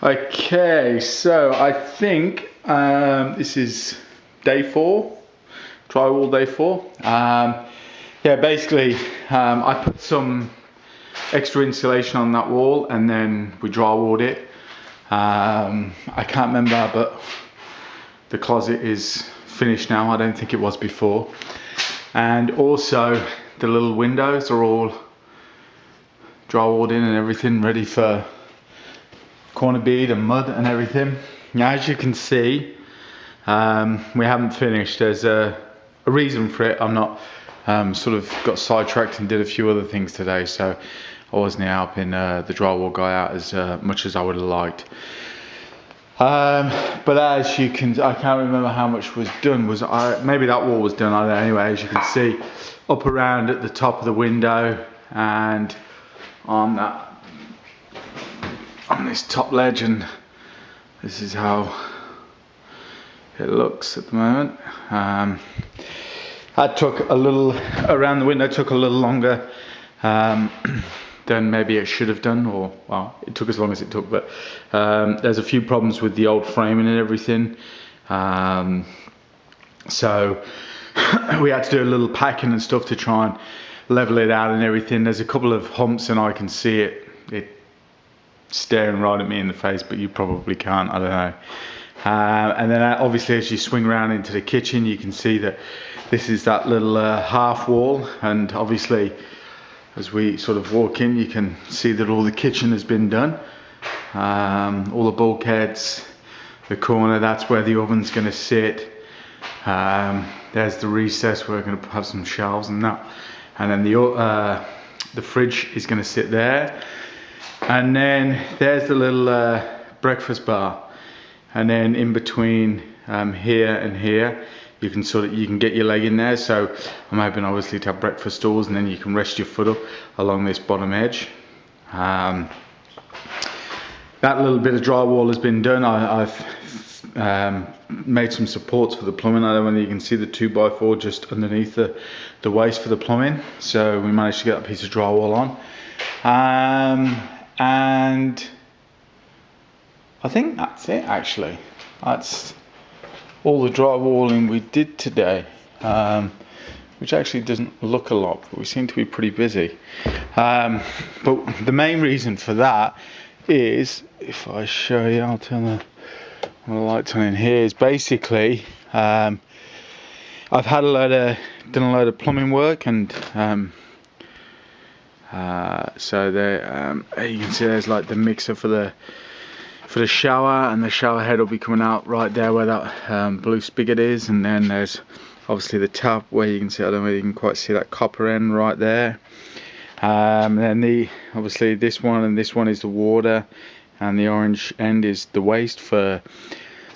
Okay, so I think this is day 4, drywall day 4. Yeah, basically I put some extra insulation on that wall and then we drywalled it. I can't remember, but the closet is finished now. I don't think it was before. And also the little windows are all drywalled in and everything, ready for corner bead and mud and everything. Now, as you can see, we haven't finished. There's a reason for it. I'm not sort of got sidetracked and did a few other things today, so I wasn't helping the drywall guy out as much as I would have liked. But as you can, I can't remember how much was done. Maybe that wall was done. I don't know. Anyway, as you can see, up around at the top of the window and on this top ledge, and this is how it looks at the moment. That took a little around the window, took a little longer than maybe it should have done, or well, it took as long as it took, but there's a few problems with the old framing and everything, so we had to do a little packing and stuff to try and level it out and everything. There's a couple of humps and I can see it staring right at me in the face, but you probably can't, I don't know. And then obviously as you swing around into the kitchen, you can see that this is that little half wall, and obviously as we sort of walk in, you can see that all the kitchen has been done. All the bulkheads, the corner, that's where the oven's going to sit. There's the recess where we're going to have some shelves and that, and then the fridge is going to sit there. And then there's the little breakfast bar, and then in between here and here, you can get your leg in there. So I'm hoping obviously to have breakfast stools, and then you can rest your foot up along this bottom edge. That little bit of drywall has been done. I've made some supports for the plumbing. I don't know whether you can see the 2x4 just underneath the waist for the plumbing. So we managed to get that piece of drywall on. And I think that's it actually. That's all the drywalling we did today, which actually doesn't look a lot, but we seem to be pretty busy. But the main reason for that is, if I show you, I'll turn the lights on in here, is basically I've had done a load of plumbing work, and so there you can see there's like the mixer for the shower, and the shower head will be coming out right there where that blue spigot is, and then there's obviously the tap where you can see, I don't know whether you can quite see that copper end right there. Then obviously this one and this one is the water, and the orange end is the waste for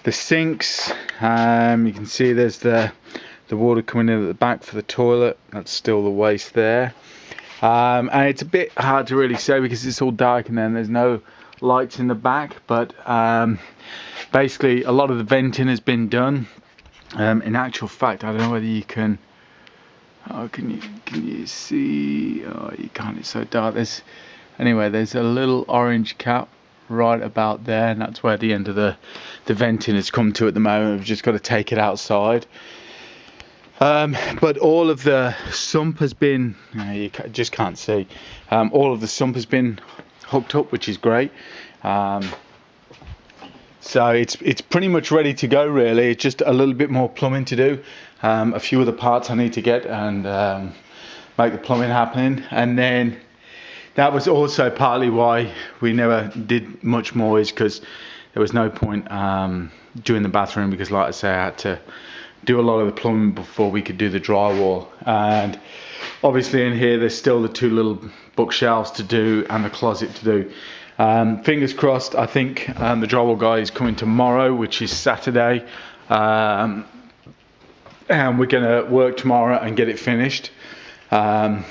the sinks. You can see there's the water coming in at the back for the toilet. That's still the waste there. And it's a bit hard to really say because it's all dark and then there's no lights in the back, but basically a lot of the venting has been done. In actual fact, I don't know whether you can, can you see? Oh, you can't, it's so dark. There's a little orange cap right about there, and that's where the end of the venting has come to at the moment. We've just got to take it outside. But all of the sump has been, you just can't see, all of the sump has been hooked up, which is great. So it's pretty much ready to go really. It's just a little bit more plumbing to do, a few of the parts I need to get and make the plumbing happen. And then that was also partly why we never did much more, is because there was no point doing the bathroom, because like I say, I had to do a lot of the plumbing before we could do the drywall. And obviously in here there's still the 2 little bookshelves to do and the closet to do. Fingers crossed, I think the drywall guy is coming tomorrow, which is Saturday, and we're gonna work tomorrow and get it finished. To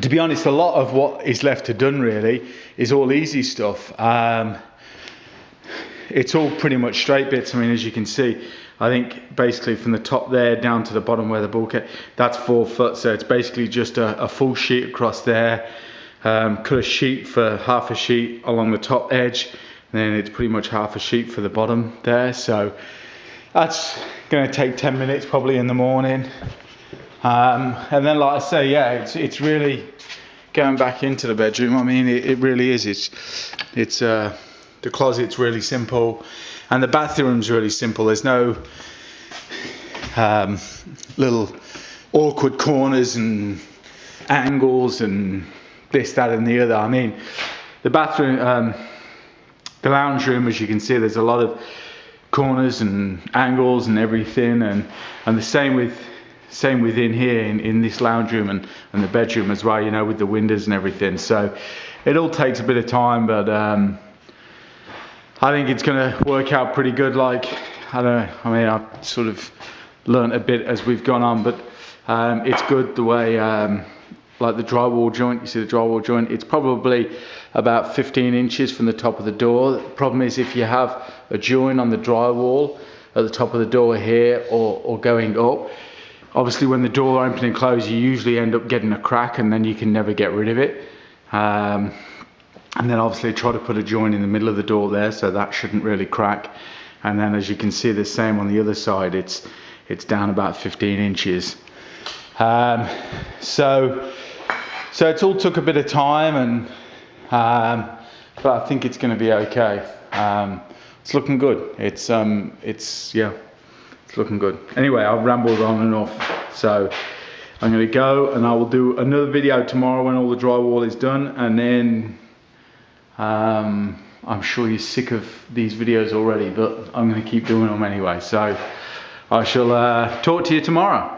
be honest, a lot of what is left to done really is all easy stuff. It's all pretty much straight bits. I mean, as you can see, I think basically from the top there down to the bottom where the bulkhead, that's 4 foot, so it's basically just a full sheet across there. Cut a sheet for half a sheet along the top edge, then it's pretty much half a sheet for the bottom there. So that's going to take 10 minutes probably in the morning. And then, like I say, yeah, it's really going back into the bedroom. I mean, it really is. It's the closet's really simple, and the bathroom's really simple. There's no little awkward corners and angles and this, that, and the other. I mean, the bathroom, the lounge room, as you can see, there's a lot of corners and angles and everything, and the same within here in this lounge room and the bedroom as well, you know, with the windows and everything. So it all takes a bit of time, but I think it's going to work out pretty good. Like, I don't know, I mean, I've sort of learnt a bit as we've gone on, but it's good the way, like the drywall joint, you see the drywall joint, it's probably about 15 inches from the top of the door. The problem is if you have a joint on the drywall at the top of the door here or going up, obviously when the door opens and closes, you usually end up getting a crack, and then you can never get rid of it. And then obviously try to put a joint in the middle of the door there, so that shouldn't really crack. And then as you can see, the same on the other side, it's down about 15 inches. So it's all took a bit of time, and but I think it's going to be okay. It's looking good. It's looking good. Anyway, I've rambled on and off, so I'm going to go, and I will do another video tomorrow when all the drywall is done, and then I'm sure you're sick of these videos already, but I'm going to keep doing them anyway. So I shall talk to you tomorrow.